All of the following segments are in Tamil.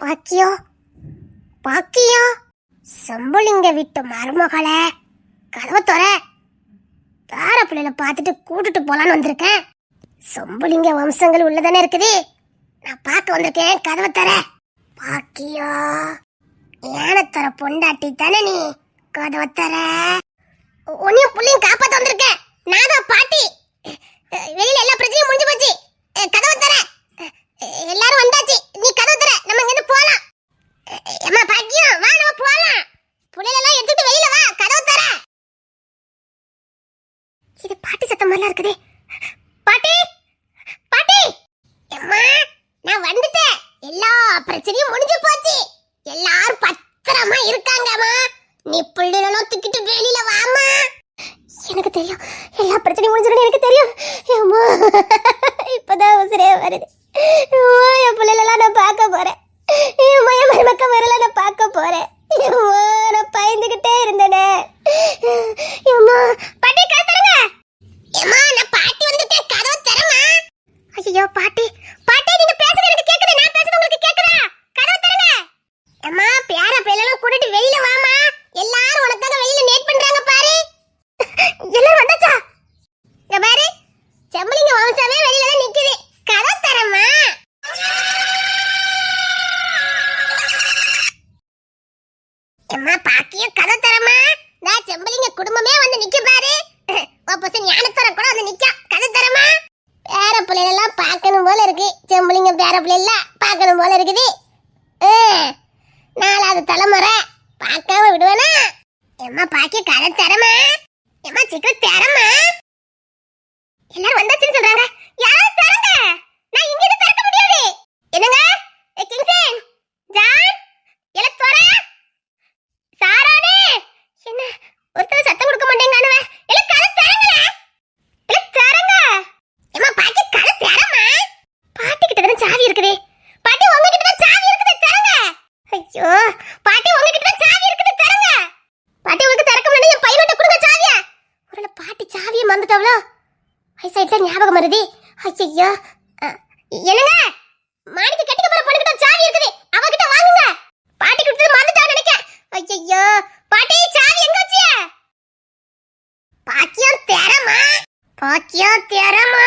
பாக்கியம், பாக்கியம், சம்பளிங்க விட்டு மருமகளே, கதவை தோற. தார பிள்ளைல பார்த்துட்டு கூட்டிட்டு போலான்னு வந்திருக்கேன். சம்பளிங்க வம்சங்கள் உள்ளதானே இருக்குது. நான் பார்க்க வந்திருக்கேன், கதவை தர. பாக்கியம், ஏனத்தர பொண்டாட்டி தானே நீ, கதவை தர. உன்னையும் புள்ளையும் காப்பாத்த வந்திருக்கேன். நான் தான் பாட்டி. வெளியில எல்லா பிரச்சனையும் முடிஞ்சு போச்சு. கதவை தர. எல்லாரும் வந்தாச்சு, நீ கதவை தர. நம்ம இங்க இருந்து போலாம். அம்மா பாக்கியம், வா நம்ம போலாம். புள்ளைல எல்லாம் எடுத்துட்டு வெளியில வா, கதவை தர. இது பாட்டி சத்தம் மாதிரிலாம் இருக்குதே. பாட்டி, பாட்டி. அம்மா, நான் வந்துட்டேன். எல்லா பிரச்சனையும் முடிஞ்சு போச்சு. எல்லாரும் பத்திரமா இருக்காங்கம்மா. நீ புள்ளைலாம் தூக்கிட்டு வெளியில வாமா. எனக்கு தெரியும், எல்லா பிரச்சனையும் முடிஞ்சிடும் எனக்கு தெரியும். அம்மா, இப்பதான் உசிரே வருது. என் பிள்ளைலாம் நான் பார்க்க போறேன். என் மருமக்க வரல, நான் பார்க்க போறேன். நான் பயந்துகிட்டே இருந்தேனே. பாட்டி, கதவு தரங்க. நான் பாட்டி வந்துட்டேன், கதவு தரமா. ஐயோ பாட்டி, பாட்டி நீங்க பேசுறது எனக்கு கேக்குது, நான் பேசுறது உங்களுக்கு கேக்குதா? கதவு தரங்க. அம்மா, பேர பிள்ளைலாம் கூட்டிட்டு வெளியில வாமா. எல்லாரும் உனக்காக வெளியில நேட் பண்றாங்க பாரு. எல்லாரும் வந்தாச்சா? இங்க பாரு, செம்பலிங்க வம்சமே வெளியில தான் நிக்குது. கதவு தரமா. அம்மா பாக்கியம், கதவு தரமா. நான் செம்பலிங்க குடும்பமே வந்து நிக்க பாரு. வாப்பஸ் ஞானத்தர கூட வந்து நிக்க. கதவு தரமா. பேர பிள்ளைலாம் பார்க்கணும் போல இருக்கு. செம்பலிங்க பேர பிள்ளைலாம் பார்க்கணும் போல இருக்குது. நாலாவது தலைமுறை பார்க்காம விடுவேனா? எம்மா பாக்கிய, கதவு தரமா. எம்மா சீக்கிரம் தரமா. எல்லாரும் வந்தாச்சுன்னு சொல்றாங்க. யாராவது தரங்க. நான் இங்க இருந்து திறக்க முடியாது. என்னங்க? கிங்சன், ஜான், எல்லாம் தர. சாரானே, என்ன ஒருத்தர் சத்தம் கொடுக்க மாட்டேங்கானவ. எல்லாம் கதவு தரங்கல. எல்லாம் தரங்க. எம்மா பாட்டி, கதவு தரமா. பாட்டி கிட்ட தான் சாவி இருக்குது. பாட்டி, உங்ககிட்ட தான் சாவி இருக்குது, தரங்க. ஐயோ பாட்டி, உங்ககிட்ட தான் சாவி இருக்குது, தரங்க. பாட்டி, உங்களுக்கு திறக்க முடியல, என் பையனோட கொடுங்க சாவியை. ஒருவேளை பாட்டி சாவியை மறந்துட்டாவளோ? ஐசைட்ல ஞாபகம் வருது. ஐயோ, என்னங்க? மாடிக்கு கட்டிக்க போற பொண்ணுகிட்ட சாவி இருக்குது, அவகிட்ட வாங்குங்க. பாட்டி கிட்ட மறந்துட்டான்னு நினைக்கிறேன். ஐயோ பாட்டி, சாவி எங்க வச்சிய? பாக்கியம் தரமா. பாக்கியம் தரமா.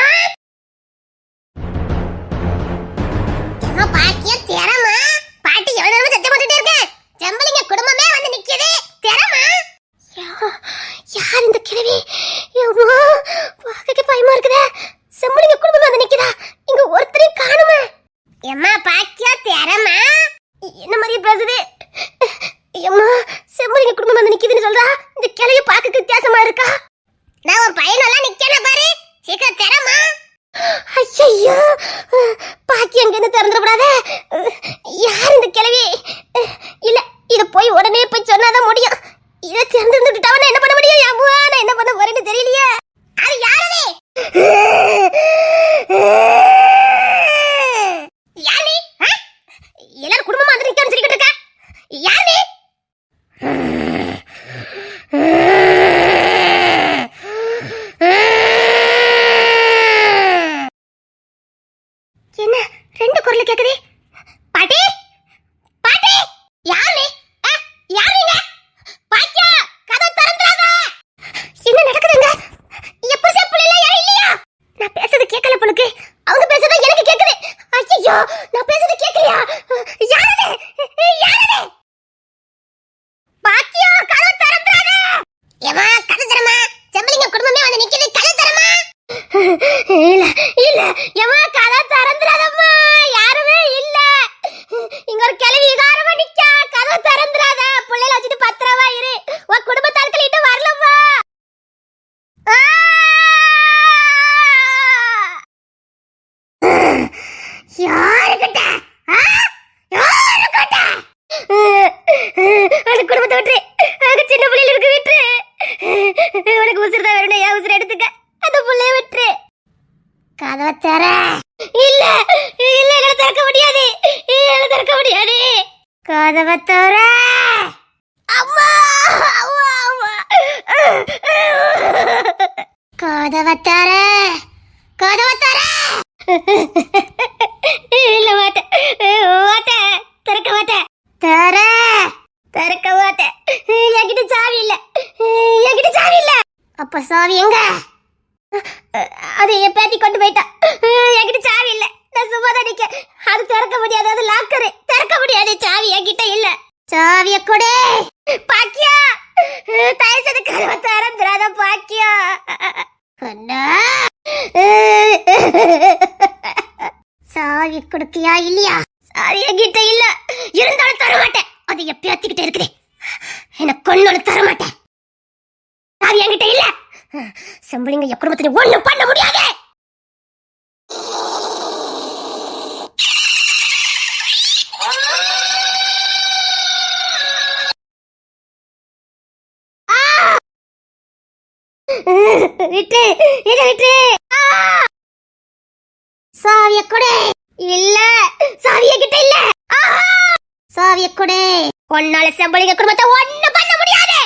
எங்க பாக்கியம் தரமா. பாட்டி எவ்வளவு நேரமா சத்தம் போட்டுட்டே இருக்க. செம்பலிங்க குடும்பமே வந்து நிக்குது, தரமா. யார் இந்த கிழவி? அம்மா, பாக்கவே பயமா இருக்குதே. செம்பலிங்க குடும்பம் வந்து நிக்குதா? இங்க ஒருத்தரையும் காணுமே. எம்மா பாக்கியம் தரமா. என்ன மாதிரி பேசுது? அம்மா, செம்பலிங்க குடும்பம் வந்து நிக்குதுன்னு சொல்றா. இந்த கிழவி பாக்க வித்தியாசமா இருக்கா. நான் உன் பையனெல்லாம் நிக்கணும் பாரு, சீக்கிரம் தரமா. ஐயோ, பாக்கி அங்க இருந்து திறந்துடக்கூடாது. யார் இந்த கிழவி? இல்ல, இத போய் உடனே போய் சொன்னாதான் முடியும். இதை திறந்துட்டாவனா என்ன பண்ண முடியும்? அம்மா, நான் என்ன பண்ண போறேன்னு தெரியலையே. அது யாரவே? யாரு? எல்லாரும் குடும்பமா வந்து நிக்கான்னு சொல்லிக்கிட்டு இருக்கா. யாரு? என்ன ரெண்டு குரல் கேக்குது? பாட்டி, பாட்டி, யாரு? யாருங்க? பாக்கியா, கதவு திறந்துறாங்க. என்ன நடக்குதுங்க? எப்ப செப்புல யாரும் இல்லையா? நான் பேசுறது கேட்கல போலுக்கு. அவங்க பேசுறது எனக்கு கேக்குது. ஐயோ, நான் பேசுறது கேட்கலையா? யாரு? யாரு? பாக்கியா, கதவு திறந்துறாங்க. ஏமா, கதவு திறமா. செம்பலிங்க குடும்பமே வந்து நிக்குது, கதவு திறமா. இல்ல இல்ல, ஏமா கதவு திறந்துறாதம்மா. யாருமே இல்ல. இங்க ஒரு கிழவி காரமா நிக்கா. கதவு திறந்துறாத. புள்ளைல வச்சிட்டு பத்திரமா இரு. உன் குடும்பத்தாட்கள் இன்னும் வரலம்மா. யாருக்கிட்ட? யாருக்கிட்ட? அந்த குடும்பத்தை விட்டு, அங்க சின்ன பிள்ளைல இருக்கு விட்டு. உனக்கு உசுறு தான் வேணும், என் உசுறு எடுத்துக்க. அந்த புள்ளைய விட்டு. கதவை தர. இல்ல இல்ல, என்னால திறக்க முடியாது. என்னால திறக்க முடியாது. கதவை தர. அம்மா, அம்மா, அம்மா. கதவை தர. கதவை தர. இல்ல, மாட்டேன் மாட்டேன், திறக்க சாவி எங்க? அது என் பேத்தி கொண்டு போயிட்டா. என்கிட்ட சாவி இல்ல. நான் சும்மா தான் நிக்க. அது திறக்க முடியாது. அது லாக்கரு திறக்க முடியாது. சாவி என்கிட்ட இல்ல. சாவிய கொடு பாக்கியா. தயசது கதவை திறந்துடாத பாக்கியா. சாவி கொடுக்கியா இல்லையா? சாவி என்கிட்ட இல்ல. இருந்தாலும் தர மாட்டேன். அது என் பேத்திக்கிட்ட இருக்குது. எனக்கு கொன்னாலும் தர மாட்டேன். சாவி என்கிட்ட இல்ல. செம்பளிங்க என் குடும்பத்துல ஒண்ணும் பண்ண முடியாது. விட்டு விட்டு சாவிய கொடு. இல்ல சாவிய கிட்ட இல்ல. சாவிய கொடு. ஒன்னால செம்பளிங்க குடும்பத்தை ஒண்ணும் பண்ண முடியாது.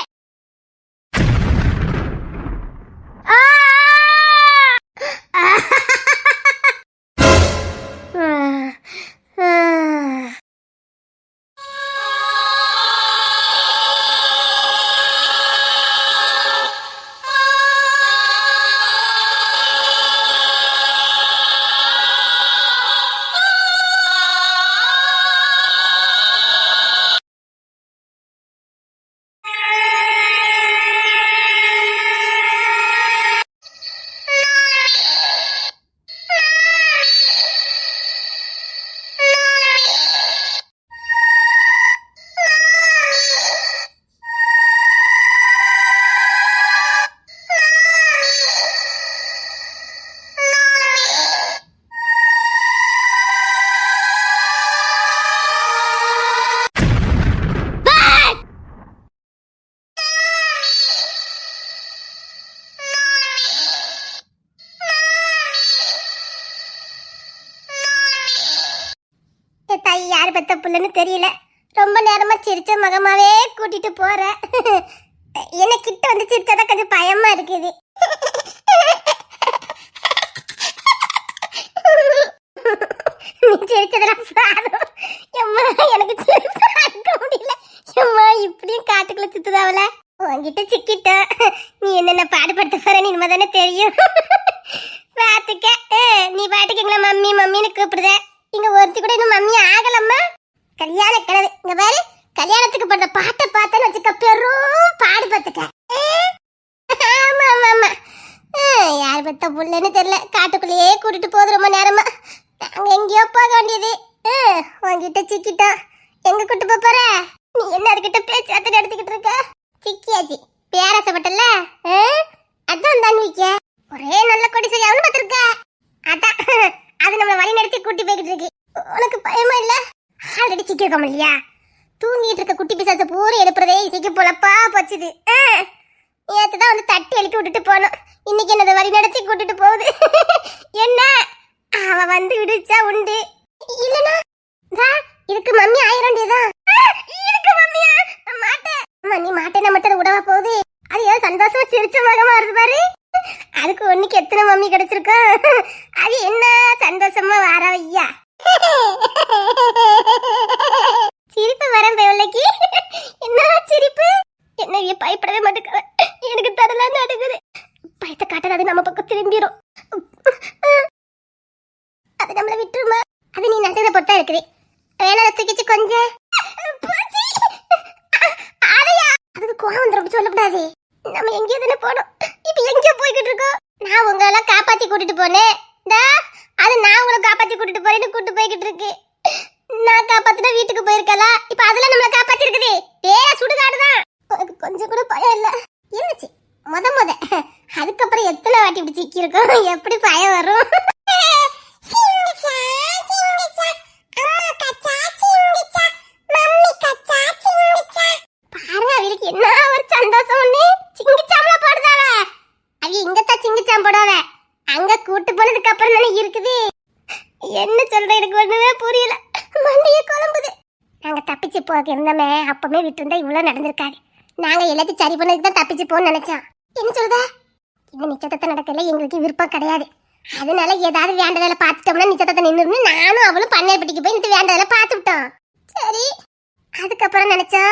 யாரு பெத்த புள்ளன்னு தெரியல. ரொம்ப நேரமா சிரிச்ச மகமாவே கூட்டிட்டு போற. என்ன கிட்ட வந்து சிரிச்சாதான் கொஞ்சம் பயமா இருக்குது. நீ சிரிச்சதெல்லாம் பாரும். எம்மா எனக்கு சிரிப்பா இருக்க முடியல. எம்மா இப்படியும் காட்டுக்குள்ள சுத்துதாவல. உன்கிட்ட சிக்கிட்ட நீ என்னென்ன பாடுபடுத்த போற நீ தானே தெரியும். பாத்துக்க. நீ பாட்டுக்கு எங்களை மம்மி மம்மின்னு கூப்பிடுத. இங்க ஒருத்தி கூட இன்னும் மம்மி ஆகலம்மா. கல்யாண கிழவி இங்க பாரு. கல்யாணத்துக்கு பண்ற பாட்டை பார்த்தேன்னு வச்சுக்க பெரும் பாடு பார்த்துக்க. ஆமா ஆமா ஆமா. யார் பத்த புள்ளன்னு தெரியல. காட்டுக்குள்ளேயே கூட்டிட்டு போகுது ரொம்ப நேரமா. நாங்க எங்கேயோ போக வேண்டியது. உங்ககிட்ட சிக்கிட்டோம். எங்க கூட்டு போற? நீ என்ன அதுகிட்ட பேச்சாத்த எடுத்துக்கிட்டு இருக்க? சிக்கியாச்சு. பேராசப்பட்டல. அதான் தான் வைக்க ஒரே நல்ல கொடி சரியாவும் பார்த்துருக்க. அதான் அது நம்ம வழி நடத்தி கூட்டி போய்கிட்டு இருக்கு. உனக்கு பயமா இல்ல? ஆல்ரெடி சிக்கிருக்கோம் இல்லையா? தூங்கிட்டு இருக்க குட்டி பிசாச பூரா எழுப்புறதே இசைக்கு பொழப்பா போச்சுது. நேற்றுதான் வந்து தட்டி எழுப்பி விட்டுட்டு போனோம். இன்னைக்கு என்னது வழி நடத்தி கூட்டிட்டு போகுது. என்ன அவ வந்து விடுச்சா உண்டு. இல்லனா இதுக்கு மம்மி ஆயிரண்டியதான். இதுக்கு மம்மியா? மாட்டேன். நீ மாட்டேன்னா மட்டும் விடவா போகுது? அது ஏதோ சந்தோஷமா சிரிச்ச மகமா இருக்கு பாரு. அதுக்கு ஒண்ணுக்கு எத்தனை மம்மி கிடைச்சிருக்கா? அது என்ன சந்தோஷமா வாரவையா? சிரிப்பு வரேன் பேவலைக்கு. என்ன சிரிப்பு? என்ன பயப்படவே மாட்டேங்க. எனக்கு தடலாம் நடக்குது. பயத்தை காட்டாது. அது நம்ம பக்கம் திரும்பிடும். அது நம்மள விட்டுருமா? அது நீ நல்லதை பொறுத்தா இருக்குது. வேணா தூக்கிச்சு கொஞ்சம். அதுக்கு கோவம் வந்துடும். சொல்லக்கூடாது. நம்ம எங்கேயோ தானே போனோம். இப்ப எங்கேயோ போய்கிட்டு இருக்கோம். நான் உங்களெல்லாம் காப்பாத்தி கூட்டிட்டு போனேன். அது நான் உங்களை காப்பாத்தி கூட்டிட்டு போறேன்னு கூட்டு போய்கிட்டு இருக்கு. நான் காப்பாத்தினா வீட்டுக்கு போயிருக்கலாம். இப்ப அதெல்லாம் நம்மள காப்பாத்தி இருக்குது. சுடுகாடுதான். உனக்கு கொஞ்சம் கூட பயம் இல்ல? இருந்துச்சு முத அதுக்கப்புறம் எத்தனை வாட்டி இப்படி சிக்கி இருக்கோம். எப்படி பயம் வரும்? பாருங்க அவளுக்கு என்ன ஒரு சந்தோஷம். ஒண்ணு சிங்கிச்சாமல போடுதாவ. அவ இங்கத்தான் சிங்கிச்சாம் போடாவ. அங்க கூட்டு போனதுக்கு அப்புறம் தானே இருக்குது. என்ன சொல்ற எனக்கு ஒண்ணுமே புரியல. மண்டைய குழம்புது. நாங்க தப்பிச்சு போக இருந்தோமே அப்பமே விட்டுருந்தா இவ்வளவு நடந்திருக்காரு. நாங்க எல்லாத்தையும் சரி பண்ணதுக்கு தான் தப்பிச்சு போன்னு நினைச்சோம். என்ன சொல்றத? இந்த நிச்சயத்தை நடக்கல எங்களுக்கு விருப்பம் கிடையாது. அதனால ஏதாவது வேண்டதில் பார்த்துட்டோம்னா நிச்சயத்தை நின்று நானும் அவளும் பண்ணைப்பட்டிக்கு போய் இந்த வேண்டதில் பார்த்துட்டோம். சரி அதுக்கப்புறம் நினைச்சா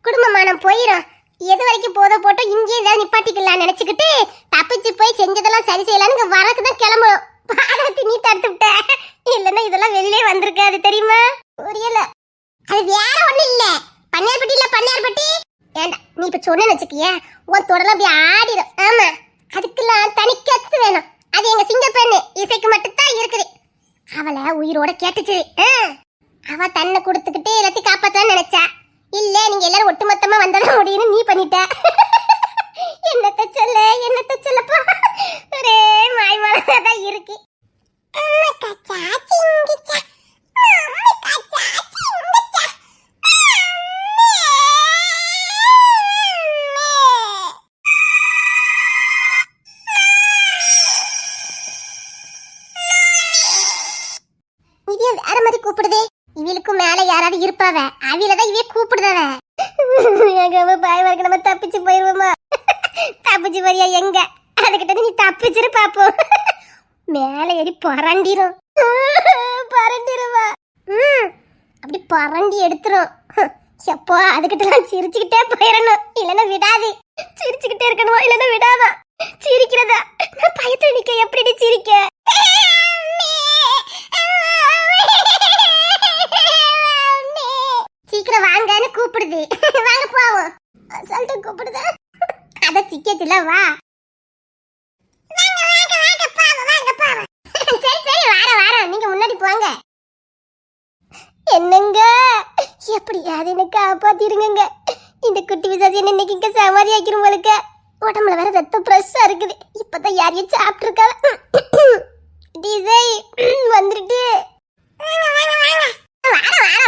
குடும்பமானம் போயிடும். எது வரைக்கும் போதோ போட்டோ இங்கே ஏதாவது நிப்பாட்டிக்கலாம் நினைச்சுக்கிட்டு தப்பிச்சு போய் செஞ்சதெல்லாம் சரி செய்யலான்னு வரக்கு தான் கிளம்பணும். பாடத்தி நீ தடுத்து விட்ட, இல்லன்னா இதெல்லாம் வெளியே வந்திருக்காது தெரியுமா? புரியல. அது வேற ஒண்ணும் இல்ல, பண்ணையார்பட்டி இல்ல பண்ணையார்பட்டி. ஏண்டா நீ இப்ப சொன்னு வச்சுக்கிய உன் தொடலாம் அப்படி ஆடிடும். ஆமா, அதுக்கெல்லாம் தனி கத்து வேணும். அது எங்க சிங்க பெண்ணு இசைக்கு மட்டும் தான் இருக்குது. அவளை உயிரோட கேட்டுச்சு. அவ தன்னை கொடுத்துக்கிட்டு எல்லாத்தையும் காப்பாத்தலாம்னு நினைச்சா. இல்ல நீங்க எல்லாரும் ஒட்டுமொத்தமா வந்தாலும் முடியும்னு நீ பண்ணிட்ட. என்னத்த சொல்லப்பா, ஒரே மாய்மாலதான் இருக்கு. இதே வேற மாதிரி கூப்பிடுதே. இவளுக்கும் மேல யாராவது இருப்பாவ, அவிலதான் இவே கூப்பிடுதவ. பாய் வரைக்கும் நம்ம தப்பிச்சு போயிருவோமா? தப்பிச்சு போறியா? எங்க அதுகிட்ட நீ தப்பிச்சிரு பாப்போம். மேல ஏறி பரண்டிரும். பரண்டிருவா. அப்படி பரண்டி எடுத்துரும். எப்போ அதுகிட்ட சிரிச்சுக்கிட்டே போயிடணும், இல்லன்னா விடாது. சிரிச்சுக்கிட்டே இருக்கணுமா, இல்லன்னா விடாதா? சிரிக்கிறதா? நான் பயத்துல நிக்க, எப்படி சிரிக்க? சீக்கிரம் வாங்கன்னு கூப்பிடுது. வாங்க போவோம். சொல்லிட்டு கூப்பிடுதா? அத சிக்கத்துல வா. சரி சரி வாரம் நீங்க முன்னாடி போங்க. என்னங்க எப்படியாவது எனக்கு காப்பாத்திருங்க. இந்த குட்டி விசாசி என்ன இன்னைக்கு இங்க சமாதி ஆக்கிரும் போலுக்க. உடம்புல வேற ரத்தம் பிரஷா இருக்குது. இப்பதான் யாரையும் சாப்பிட்டு இருக்காங்க. டிசை வந்துட்டு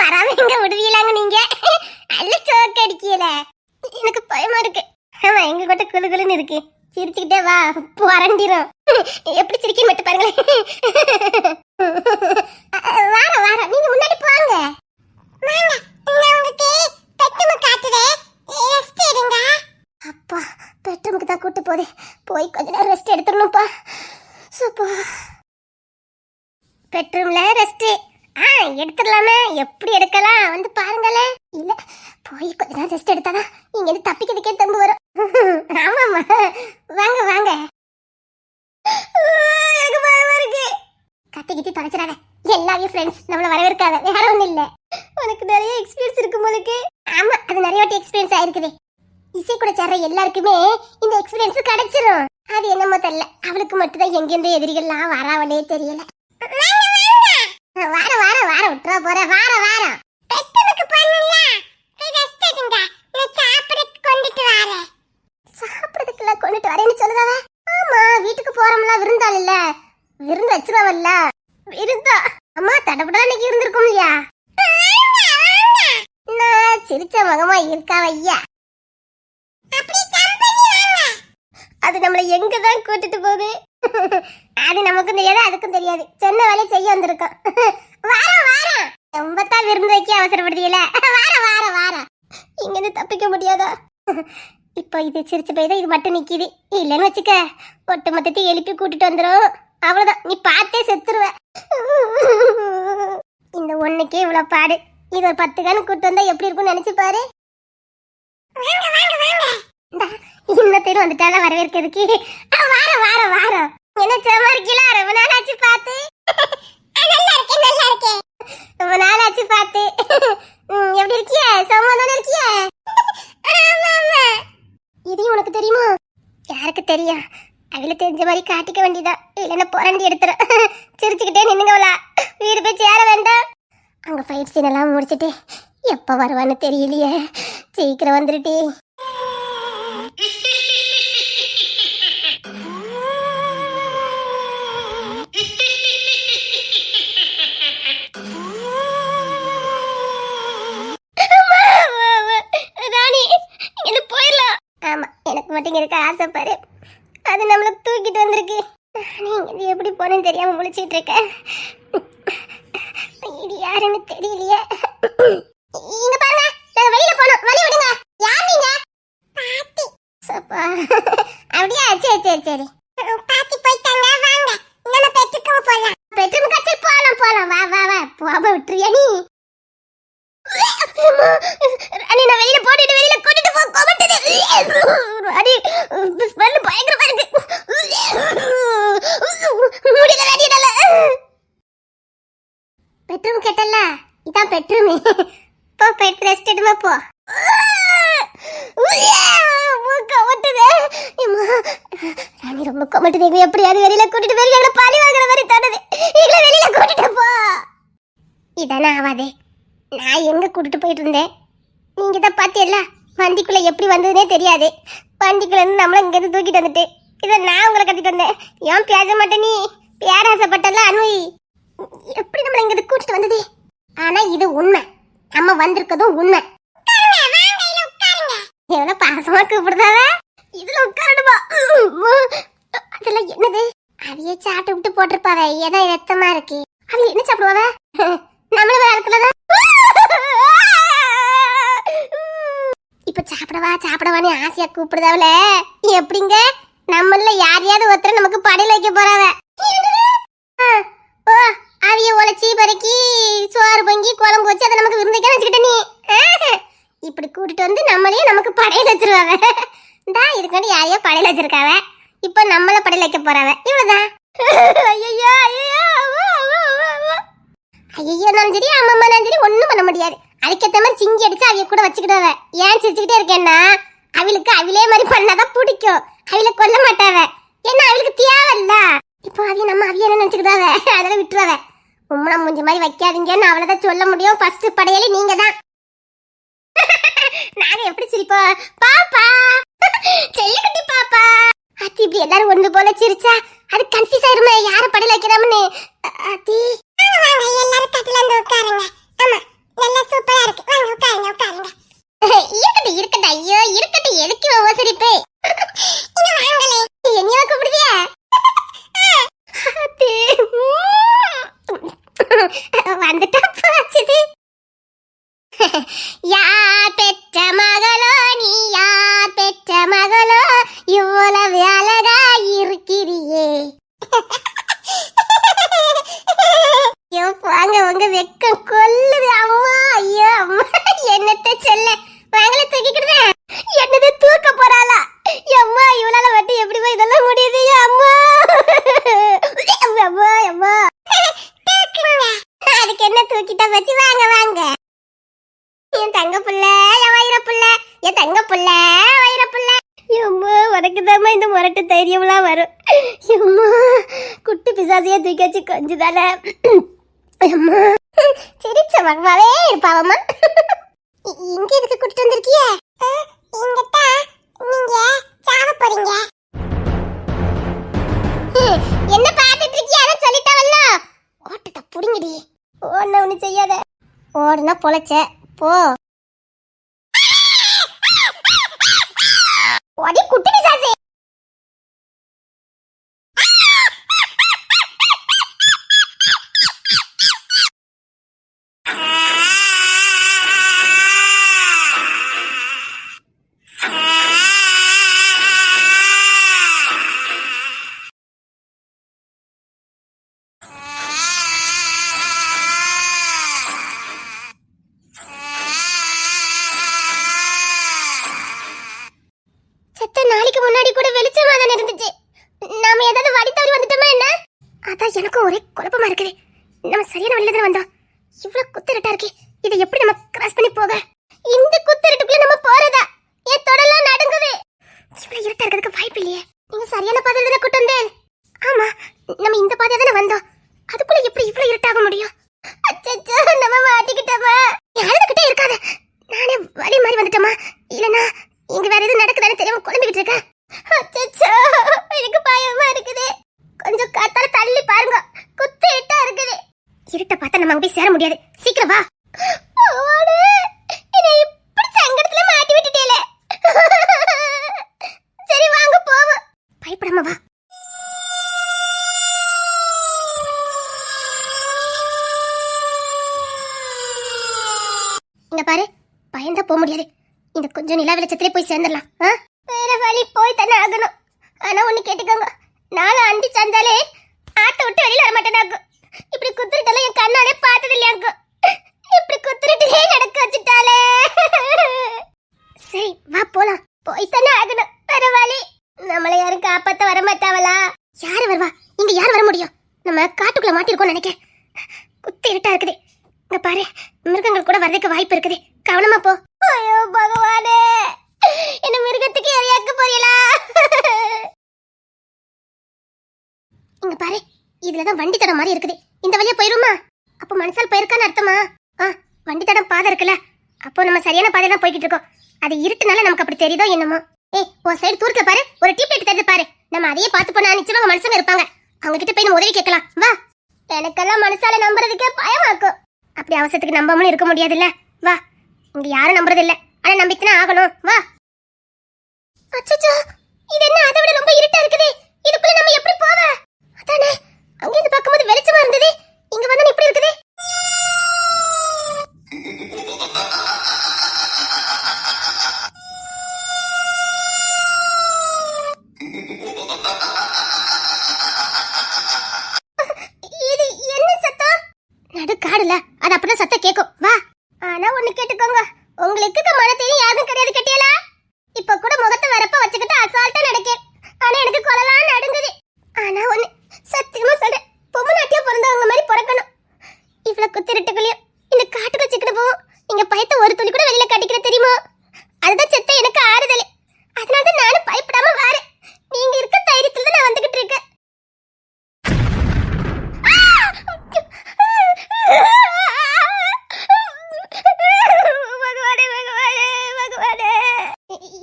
வராம எங்க விடுவீங்களாங்க நீங்க? அல்ல சோக்கு அடிக்கல, எனக்கு பயமா இருக்கு. ஆமா எங்க கிட்ட குளு குளுன்னு இருக்கு. சிரிச்சுக்கிட்டே வா, புரண்டிரும். எப்படி சிரிக்க மட்டும் பாருங்களேன். வாரம் நீங்க முன்னாடி போங்க. அப்பா பெட்ரூமுக்கு தான் கூட்டு போதே. போய் கொஞ்ச நேரம் ரெஸ்ட் எடுத்துடணும்ப்பா. சூப்பா பெட்ரூம்ல ரெஸ்ட் எடுத்துடலாமே. எப்படி எடுக்கலாம் வந்து பாருங்களேன். இல்ல போய் கொஞ்ச நேரம் ரெஸ்ட் எடுத்தாதான் இங்க இருந்து தப்பிக்கிறதுக்கே தம்பு வரும். ஆமாமா வாங்க வாங்க. எனக்கு பயமா இருக்கு. கத்தி கித்தி தொலைச்சிடாத. எல்லாரையும் ஃப்ரெண்ட்ஸ் நம்மள வரவேற்காத, வேற ஒண்ணும் இல்ல. உனக்கு நிறைய எக்ஸ்பீரியன்ஸ் இருக்கு போலுக்கு. ஆமா அது நிறைய வாட்டி எக்ஸ்பீரியன்ஸ் ஆயிருக்குது. இசை கூட சேர்ற எல்லாருக்குமே இந்த எக்ஸ்பீரியன்ஸ் கிடைச்சிரும். அது என்னமோ தெரியல, அவளுக்கு மட்டும்தான் எங்கெந்த எதிரிகள்லாம் வராவளே தெரியல. வாரம் விட்டுற போற. வாரம் பெட்டனுக்கு பண்ணல. ரெஸ்ட் எடுங்க, நான் சாப்பிடுறதுக்கு கொண்டுட்டு வரேன். சாப்பிடுறதுக்குலாம் கொண்டுட்டு வரேன்னு சொல்லுதாவ. ஆமா வீட்டுக்கு போறோம்ல, விருந்தாள் இல்ல, விருந்து வச்சிருவல்ல. விருந்தா? அம்மா தடபுடா இன்னைக்கு இருந்திருக்கும் இல்லையா? நான் சிரிச்ச மகமா இருக்கா ஐயா. அது நம்மள எங்கதான் கூட்டிட்டு போகுது? அது நமக்கும் தெரியாது, அதுக்கும் தெரியாது. சொன்ன வேலையை செய்ய வந்திருக்கோம். வாரம் ரொம்பத்தான் விருந்து வைக்க அவசரப்படுத்தீங்கள. வாரம் இங்கிருந்து தப்பிக்க முடியாதா? இப்போ இது சிரிச்சு போய்தான் இது மட்டும் நிக்கிது. இல்லன்னு வச்சுக்க ஒட்டு மொத்தத்தை எழுப்பி கூட்டிட்டு வந்துடும். அவ்வளவுதான், நீ பார்த்தே செத்துருவ. இந்த ஒண்ணுக்கே இவ்வளவு பாடு. இது ஒரு 10 கணக்கு கூட்டு வந்தா எப்படி இருக்கும்னு நினைச்சு பாரு. இந்த பேரும் வந்துட்டால வரவேற்கிறதுக்கு. வாரம் என்ன சும்மா இருக்கீங்களா? ரொம்ப நாள் ஆச்சு பார்த்து. நல்லா இருக்கேன். ரொம்ப நாள் ஆச்சு பார்த்து. எப்படி இருக்கிய? சமாதானம் இருக்கிய? இதையும் உனக்கு தெரியுமா? யாருக்கு தெரியும்? அவள தெரிஞ்ச மாதிரி காட்டிக்க வேண்டியதா, இல்லைன்னா புரண்டி எடுத்துரும். சிரிச்சுக்கிட்டே நின்னுங்கவளா, வீடு போய் சேர வேண்டாம். அங்க ஃபைட் சீன் எல்லாம் முடிச்சிட்டு எப்ப வருவான்னு தெரியலையே. சீக்கிரம் வந்துருட்டி. எனக்கு மட்டும் இருக்க ஆசை பாரு, அது நம்மள தூக்கிட்டு வந்திருக்கு. நீங்க எப்படி போனேன்னு தெரியாம முழிச்சிட்டு இருக்க. இது யாருன்னு தெரியலையே. இங்க பாருங்க, நாங்க வெளியில போறோம், வழி விடுங்க. யார் நீங்க? பாட்டி. சப்பா அப்படியே. சரி பாட்டி போய்ட்டாங்க, வாங்க நம்ம பெட்ரூமுக்கு போலாம். பெட்ரூமுக்கு போலாம். வா போக விட்டுறியா நீ? ராணி நான் வெளியில போட்டுட்டு வெளியில கூட்டிட்டு போ கொமட்டுது ராணி ஸ்மெல் பயங்கரமா இருக்கு முடியல ராணி என்னால பெட்ரூம் கேட்டல இதான் பெட்ரூம் போ பெட் ரெஸ்ட் எடுமா போ ராணி ரொம்ப கொமட்டுது எப்படியாவது வெளியில கூட்டிட்டு போய் எங்களை பாலி வாங்குற மாதிரி தோணுது எங்களை வெளியில கூட்டிட்டு போ இதானே ஆவாதே நான் எங்க கூட்டிட்டு போயிட்டு இருந்தேன் நீங்க தான் பாத்தியல்ல வண்டிக்குள்ள எப்படி வந்ததுனே தெரியாது வண்டிக்குள்ள இருந்து நம்மள இங்க இருந்து தூக்கிட்டு வந்துட்டு இதை நான் உங்களை கட்டிட்டு வந்தேன் ஏன் பேச மாட்டே நீ பேராசப்பட்டல அனுவி எப்படி நம்மள இங்க இருந்து கூட்டிட்டு வந்தது ஆனா இது உண்மை நம்ம வந்திருக்கதும் உண்மை எவ்வளவு பாசமா கூப்பிடுதாவ இதுல உட்காரணுமா அதுல என்னது அதையே சாப்பிட்டு விட்டு போட்டிருப்பாவ ஏதோ ரத்தமா இருக்கு அது என்ன சாப்பிடுவாவ நம்மள வேற இப்ப சாப்பிடவான்னு ஆசையா கூப்பிடுதாவல எப்படிங்க நம்மள யாரையாவது ஒருத்தர் நமக்கு படையில வைக்க போறாவ ஓ அவிய உழைச்சி பறக்கி சோறு பொங்கி குழம்பு வச்சு அதை நமக்கு விருந்தைக்க வச்சுக்கிட்ட நீ இப்படி கூட்டிட்டு வந்து நம்மளையும் நமக்கு படையில வச்சிருவாங்க இந்தா இதுக்காண்டி யாரையோ படையில வச்சிருக்காவ இப்ப நம்மள படையில வைக்க போறாவ இவ்வளவுதான் ஐயோ ஐயோனாலும் சரி அம்மானாலும் சரி ஒண்ணும் பண்ண முடியாது அதுக்கேற்ற மாதிரி சிங்கி அடிச்சு அவிய கூட வச்சுக்கிட்டாவ ஏன் சிரிச்சுக்கிட்டே இருக்கேன்னா அவளுக்கு அவிலே மாதிரி பண்ணாதான் பிடிக்கும் அவளை கொல்ல மாட்டாவ ஏன்னா அவளுக்கு தேவையில்ல இப்போ அவிய நம்ம அவிய என்ன நினைச்சுக்கிட்டாவ அதெல்லாம் விட்டுருவாவ உம்மனா மூஞ்சி மாதிரி வைக்காதீங்கன்னு அவளதான் சொல்ல முடியும் ஃபர்ஸ்ட் படையலே நீங்க தான் நாங்க எப்படி சிரிப்போம் பாப்பா செல்லக்குட்டி பாப்பா அத்தி இப்படி எல்லாரும் ஒண்ணு போல சிரிச்சா அது கன்ஃபியூஸ் ஆயிருமே யார படையில வைக்கிறோம்னு அத்தி எல்லாரும் தட்டுல வந்து உட்காருங்க ஆமா நல்லா சூப்பரா இருக்கு வாங்க உட்காருங்க உட்காருங்க இருக்கட்டும் ஐயோ இருக்கட்டும் எதுக்கு ஓசரிப்பு என்னையா கூப்பிடுவியா வந்துட்டா போச்சுது யார் பெற்ற மகளோ நீ யார் பெற்ற மகளோ இவ்வளவு அழகா இருக்கிறியே வாங்க உங்க வெக்கம் கொல்லுது அம்மா ஐயோ அம்மா என்னத்தை சொல்ல வாங்கல தூக்கிக்கிடுதே என்னது தூக்க போறாளா அம்மா இவளால மட்டும் எப்படி போய் இதெல்லாம் முடியுது அம்மா அம்மா அம்மா அதுக்கு என்ன தூக்கிட்டா வச்சு வாங்க வாங்க என் தங்க புள்ள என் வயிற புள்ள என் தங்க புள்ள வயிற புள்ள அம்மா உனக்குதாம்மா இந்த முரட்டு தைரியம்லாம் வரும் அம்மா குட்டி பிசாசியா தூக்கி வச்சு கொஞ்சதால அம்மா சிரிச்ச மகமாவே இருப்பாவம்மா இங்க எதுக்கு கூட்டிட்டு வந்திருக்கிய இங்கத்தான் நீங்க சாக போறீங்க என்ன பாத்துட்டு இருக்கிய அத சொல்லிட்டவல்ல ஓட்டத்தை புடிங்கடி ஓடுன ஒண்ணு செய்யாத ஓடுனா பொழைச்ச போ ஓடி குட்டி பிசாசே நாளைக்கு முன்னாடி கூட வெளிச்சமா தான் இருந்துச்சு நாம ஏதாவது வழி தவறி வந்துட்டோமா என்ன அதான் எனக்கும் ஒரே குழப்பமா இருக்குது நம்ம சரியான வழியில தான் வந்தோம் இவ்வளவு குத்திரட்டா இருக்கு இதை எப்படி நம்ம கிராஸ் பண்ணி போக இந்த குத்திரட்டுக்குள்ள நம்ம போறதா என் தொடலாம் நடுங்குது இவ்வளவு இருட்டா இருக்கிறதுக்கு வாய்ப்பு இல்லையே நீங்க சரியான பாதையில தானே கூட்டு வந்தேன் ஆமா நம்ம இந்த பாதையில தானே வந்தோம் அதுக்குள்ள எப்படி இவ்வளவு இருட்டாக முடியும் அச்சச்சோ நம்ம மாட்டிக்கிட்டோமா யாருக்கிட்டே இருக்காத நானே வழி மாறி வந்துட்டோமா இல்லனா இங்க வேற எதுவும் நடக்குதான்னு தெரியாம குழம்பிக்கிட்டு இருக்கேன் அச்சச்சோ எனக்கு பயமா இருக்குது கொஞ்சம் காத்தால தள்ளி பாருங்க குத்து இருட்டா இருக்குது இருட்ட பார்த்தா நம்ம அங்க போய் சேர முடியாது சீக்கிரம் வா என்னை இப்படி சங்கடத்துல மாட்டி விட்டுட்டேல சரி வாங்க போவோம் பயப்படாம வா இங்க பாரு பயந்தா போக முடியாது இந்த கொஞ்சம் நிலா வெளிச்சத்திலே போய் சேர்ந்துடலாம் வேற வழி போய் தானே ஆகணும் ஆனா ஒண்ணு கேட்டுக்கோங்க நாளை அண்டி சாந்தாலே ஆட்டை விட்டு வெளியில வர மாட்டேனாக்கும் இப்படி குத்துருட்டெல்லாம் என் கண்ணாலே பார்த்தது இல்லையாக்கும் இப்படி குத்துருட்டுலே நடக்க வச்சுட்டாலே போவோம் நினைக்கிறேன். குத்து இருட்டா இருக்குது. இங்க பாரு, மிருகங்கள் கூட வர்றதுக்கு வாய்ப்பு இருக்குது. கவனமா போ. ஐயோ பகவானே, என்ன மிருகத்துக்கு எரியாக்க போறீங்களா? இங்க பாரு, இதுலதான் வண்டி தடம் மாதிரி இருக்குது. இந்த வழியா போயிருமா? அப்ப மனுஷால் போயிருக்கான்னு அர்த்தமா? வண்டி தடம் பாதை இருக்குல்ல, அப்போ நம்ம சரியான பாதை தான் போய்கிட்டு இருக்கோம். அது இருட்டுனால நமக்கு அப்படி தெரியுதோ என்னமோ. உன் சைடு தூர்க்க பாரு, ஒரு டீப் லைட் தெரிஞ்சு பாரு. நம்ம அதையே பார்த்து போனா நிச்சயமா மனுஷங்க இருப்பாங்க. அவங்க கிட்ட போய் நம்ம உதவி கேட்கலாம். வா. எனக்கெல்லாம் மனுஷால நம்புறதுக்கே பயமாக்கும். அப்படி அவசரத்துக்கு நம்பாமலும் இருக்க முடியாதுல்ல. வா. இங்க யாரும் நம்புறது இல்ல, ஆனா நம்பித்தான் ஆகணும். வா. அச்சச்சோ, இது என்ன அதை விட ரொம்ப இருட்டா இருக்குது. இதுக்குள்ள நம்ம எப்படி போவ? அதானே, அங்க இருந்து பார்க்கும்போது வெளிச்சமா இருந்தது, இங்க வந்து இப்படி இருக்குது. இது என்ன சத்தம்? நடு காடுல, அது அப்படிதான் சத்தம் கேட்கும். வா. ஆனா ஒண்ணு கேட்டுக்கோங்க, உங்களுக்கு மழை தெரியும் யாரும் கிடையாது கட்டியலா. இப்ப கூட முகத்தை வரப்ப வச்சுக்கிட்டு அசால்ட்டா நடக்கேன். ஆனா எனக்கு கொலலாம் நடுங்குது. ஆனா ஒண்ணு சத்தியமா சொல்றேன், பொம்மநாட்டியா பிறந்தவங்க மாதிரி பிறக்கணும். இவ்வளவு குத்திருட்டுக்குள்ளயும் இந்த காட்டுக்குள்ள சிக்கிட்டு போவோம். இங்க பயத்த ஒரு துளி கூட வெளியில கட்டிக்கிற தெரியுமா? அதுதான் செத்த எனக்கு ஆறுதல். அதனாலதான் நானும் பயப்படாம வாரேன். நீங்க இருக்க தைரியத்துல தான் நான் வந்துகிட்டு இருக்கேன்.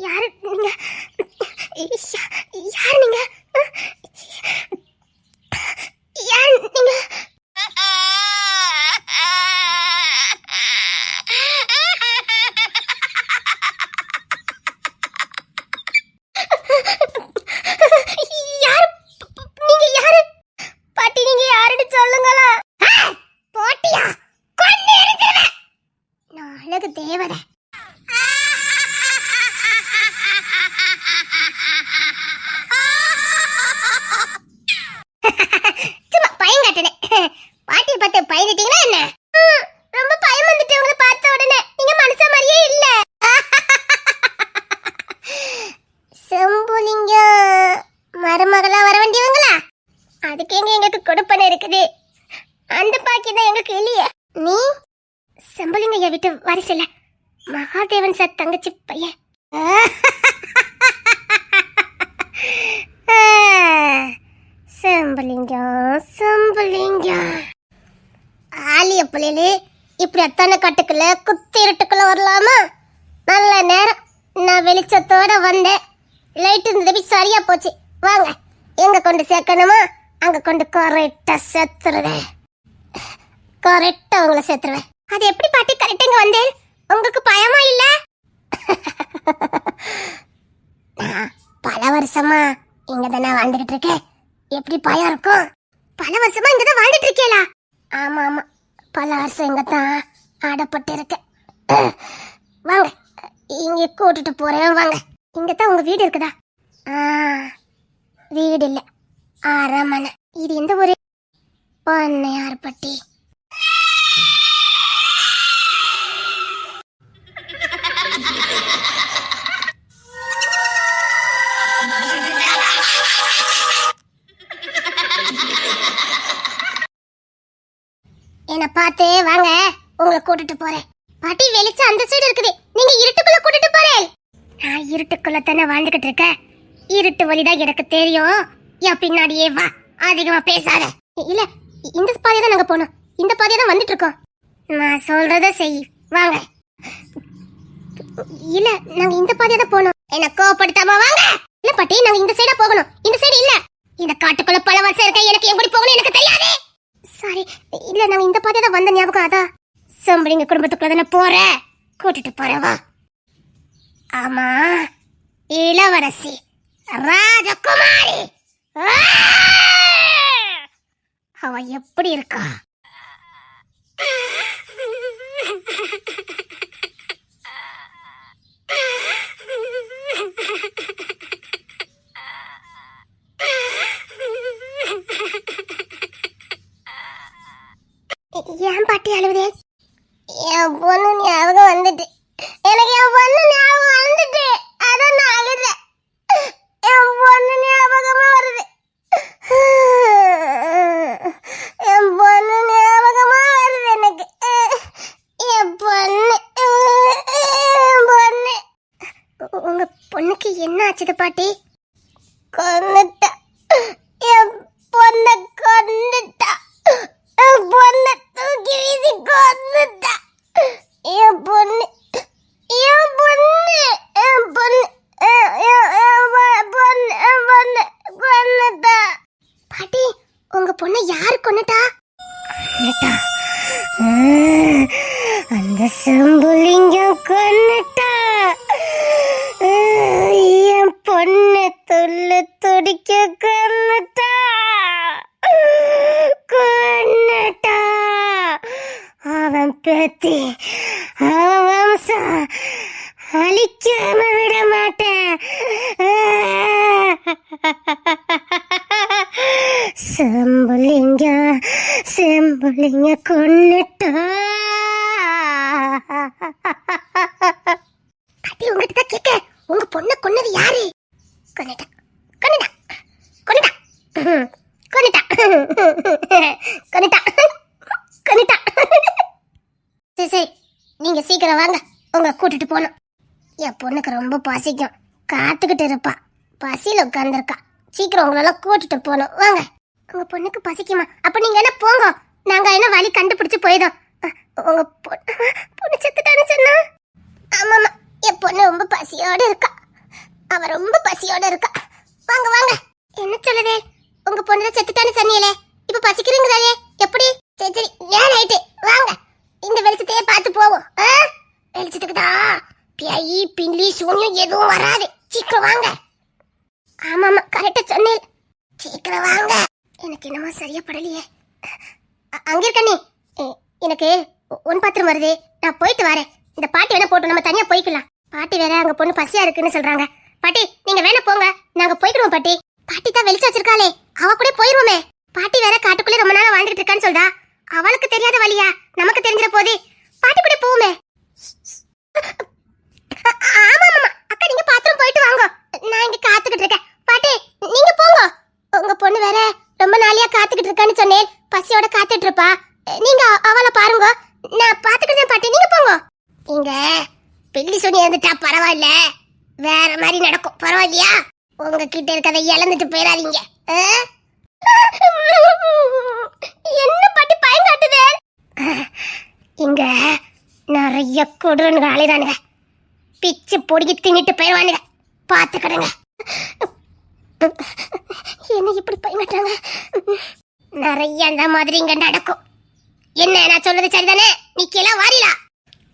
யாரு நீங்க? யாரு நீங்க? யாரு நீங்க? யாரு நீங்க? யாரு பாட்டி? நீங்க யாருன்னு சொல்லுங்களா? போட்டியா? கொன்னு எரிஞ்சிருவேன். நான் அழகு தேவதை. சும்மா பயம் காட்டுனேன். பாட்டியை பார்த்து பயந்துட்டீங்களா என்ன? ரொம்ப பயம் வந்துட்டு உங்களை பார்த்த உடனே. நீங்க மனுஷ மாதிரியே இல்ல. செம்புலிங்கம் மருமகளா வர வேண்டியவங்களா? அதுக்கு எங்களுக்கு கொடுப்பன இருக்குது. அந்த பாக்கி தான் எங்களுக்கு இல்லையே. நீ செம்புலிங்கைய விட்டு வாரிசல்ல, மகாதேவன் சார் தங்கச்சி பையன். செம்புலிங்கம் செம்புலிங்கம் ஆலிய புள்ளையிலே இப்படி அத்தான காட்டுக்குள்ள குத்தி இருட்டுக்குள்ள வரலாமா? நல்ல நேரம், நான் வெளிச்சத்தோட வந்தேன். லைட் இருந்தது சரியா போச்சு. வாங்க, எங்க கொண்டு சேர்க்கணுமா அங்க கொண்டு கரெக்டா சேர்த்துருவேன். கரெக்டா உங்களை சேர்த்துருவேன். அது எப்படி பாட்டி கரெக்டா இங்க வந்தேன்? உங்களுக்கு பயமா இல்ல? பல வருஷமா இங்க தானே வாழ்ந்துகிட்டு இருக்கேன். எப்படி பயம் இருக்கும்? பல வருஷமா இங்கதான் வாழ்ந்துட்டு இருக்கேளா? ஆமா ஆமா, பல வருஷம் இங்கதான் ஆடப்பட்டு இருக்கேன். வாங்க, இங்க கூட்டிட்டு போறேன். வாங்க. இங்கதான் உங்க வீடு இருக்குதா? வீடு இல்ல, அரமனை. இது எந்த ஊரு? பொன்னையார்பட்டி. என்ன பார்த்து வாங்க, உங்களை கூட்டிட்டு போறேன். பாட்டி வெளிச்சம் அந்த சைடு இருக்குது, நீங்க இருட்டுக்குள்ள கூட்டிட்டு போறேன். நான் இருட்டுக்குள்ள தானே வாழ்ந்துகிட்டு இருக்கேன். இருட்டு வழிதான் எனக்கு தெரியும். என் பின்னாடியே வா, அதிகமா பேசாத. இல்ல, இந்த பாதையை தான் நாங்க போனோம். இந்த பாதையை தான் வந்துட்டு இருக்கோம். நான் சொல்றத செய். வாங்க. இல்ல, நாங்க இந்த பாதையை தான் போனோம். என்ன கோபப்படுத்தாம வாங்க. இல்ல பாட்டி, நாங்க இந்த சைடா போகணும். இந்த சைடு இல்ல. இந்த காட்டுக்குள்ள பல வருஷம் இருக்க, எனக்கு எப்படி போகணும் எனக்கு தெரியாது. சாரி, இல்ல நாங்க இந்த பாதையை தான் வந்த ஞாபகம். அதான் செம்புலிங்க குடும்பத்துக்குள்ள தானே போறேன். கூட்டிட்டு போறேன் வா. ஆமா, இளவரசி ராஜகுமாரி. அவ எப்படி இருக்கா? ஏன் பாட்டி அழுவுதே? என் பொண்ணு ஞாபகம் வந்துட்டு, எனக்கு என் பொண்ணு ஞாபகம் வந்துட்டு, அதான் நான் அழுறேன். என் பொண்ணு ஞாபகமா வருது. என் பொண்ணு ஆச்சுது பாட்டி? கொன்னுட்டா, என் பொண்ண கொன்னுட்டா, என் பொண்ண தூக்கி வீசி கொன்னுட்டா, என் பொண்ணு, என் பொண்ணு, என் பொண்ணு, பொண்ணு கொன்னுட்டா. பாட்டி, உங்க பொண்ணை யாரு கொன்னுட்டா? அந்த செம்புலிங்கம் கொன்னுட்டா. என் பொண்ணு துள்ளு துடிக்க கொன்னுட்டா, கொன்னுட்டா. அவன் பேத்தி, அவன் வம்சம் அழிக்காம விட மாட்டேன். செம்புலிங்க, செம்புலிங்க கொன்னுட்டா. பாட்டி, உங்ககிட்ட தான் கேட்க, உங்க பொண்ணை கொன்னது யாரு? கொன்னுட்டா, கொன்னுட்டா, கொன்னுட்டா, கொன்னுட்டா, கொன்னுட்டா, கொன்னுட்டா. சரி சரி, நீங்க சீக்கிரம் வாங்க, உங்களை கூட்டிட்டு போனோம். என் பொண்ணுக்கு ரொம்ப பசிக்கும், காத்துக்கிட்டு இருப்பா, பசியில உட்கார்ந்துருக்கா. சீக்கிரம் உங்களெல்லாம் கூட்டிட்டு போனோம், வாங்க. உங்க பொண்ணுக்கு பசிக்குமா? அப்ப நீங்க என்ன போங்க, நாங்க என்ன வழி கண்டுபிடிச்சு போயிடும். உங்க பொண்ணு செத்துட்டான்னு சொன்னா? ஆமாமா, என் பொண்ணு ரொம்ப பசியோட இருக்கா, அவ ரொம்ப பசியோட இருக்கா. வாங்க வாங்க. என்ன சொல்லுதே, உங்க பொண்ணு செத்துட்டான்னு சொன்னீங்களே, இப்ப பசிக்கிறீங்களே, எப்படி? சரி சரி, நேரம் ஆயிட்டு, வாங்க, இந்த வெளிச்சத்தையே பார்த்து போவோம். வெளிச்சத்துக்கு தான் பியாயி பின்லி சூன்யம் எதுவும் வராது. சீக்கிரம் வாங்க. ஆமாமா, கரெக்டா சொன்னேன், சீக்கிரம் வாங்க. எனக்கு என்னமோ சரியா படலையே. அங்க இருக்க நீ, எனக்கு ஒன் பாத்திரம் வருது, நான் போயிட்டு வரேன். இந்த பாட்டி வேணா போட்டோம், நம்ம தனியா போய்க்கலாம். பாட்டி வேற அங்க பொண்ணு பசியா இருக்குன்னு சொல்றாங்க. பாட்டி, நீங்க வேணா போங்க, நாங்க போய்க்கிறோம். பாட்டி, பாட்டி தான் வெளிச்சம் வச்சிருக்காளே, அவ கூட போயிருவோமே. பாட்டி வேற காட்டுக்குள்ளே ரொம்ப நாளா வாழ்ந்துட்டு இருக்கான்னு சொல்றா, அவளுக்கு தெரியாத வழியா நமக்கு தெரிஞ்சிட போதே. பாட்டி கூட போவோமே. ஆமா ஆமா அக்கா, நீங்க பாத்திரம் போயிட்டு வாங்க, நான் இங்க காத்துக்கிட்டு இருக்கேன். பாட்டி, நீங்க போங்க, உங்க பொண்ணு வேற ரொம்ப நாளையா காத்துக்கிட்டு இருக்கான்னு சொன்னேன், பசியோட காத்துட்டு இருப்பா. நீங்க அவளை பாருங்க, நான் பாத்துக்கிட்டேன். பாட்டி, நீங்க போங்க. இங்க பில்லி சுனி இருந்துட்டா பரவாயில்ல, வேற மாதிரி நடக்கும், பரவாயில்லையா? உங்ககிட்ட இருக்கதை இழந்துட்டு போயிடாதீங்க. என்ன பாட்டி பயங்காட்டுதே? இங்க நிறைய கொடுன்னு அலைதானுங்க, பிச்சு பொடிக்கி தின்னிட்டு போயிடுவானுங்க, பாத்துக்கிடுங்க. என்ன இப்படி பயமாட்டாங்க? நிறைய அந்த மாதிரி இங்க நடக்கும். என்ன நான் சொல்றது சரிதானே? நிக்கலாம் வாரிலா,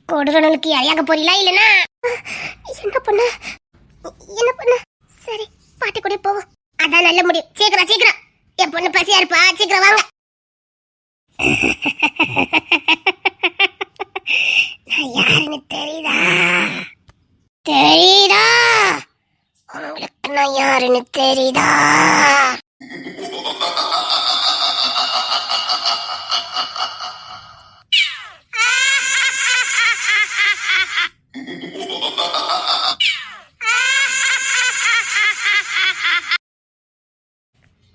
கொடுறனுக்கு இறையாக போறீங்களா? இல்லனா என்ன பண்ண, என்ன பண்ண? சரி, பாட்டி கூட போவோம், அதான் நல்ல முடியும். சீக்கிரம் சீக்கிரம், என் பொண்ணு பசியா இருப்பா, சீக்கிரம் வாங்க. நான் யாருன்னு தெரியுதா? தெரியுதா உங்களுக்கு? நான் யாருன்னு தெரியுதா?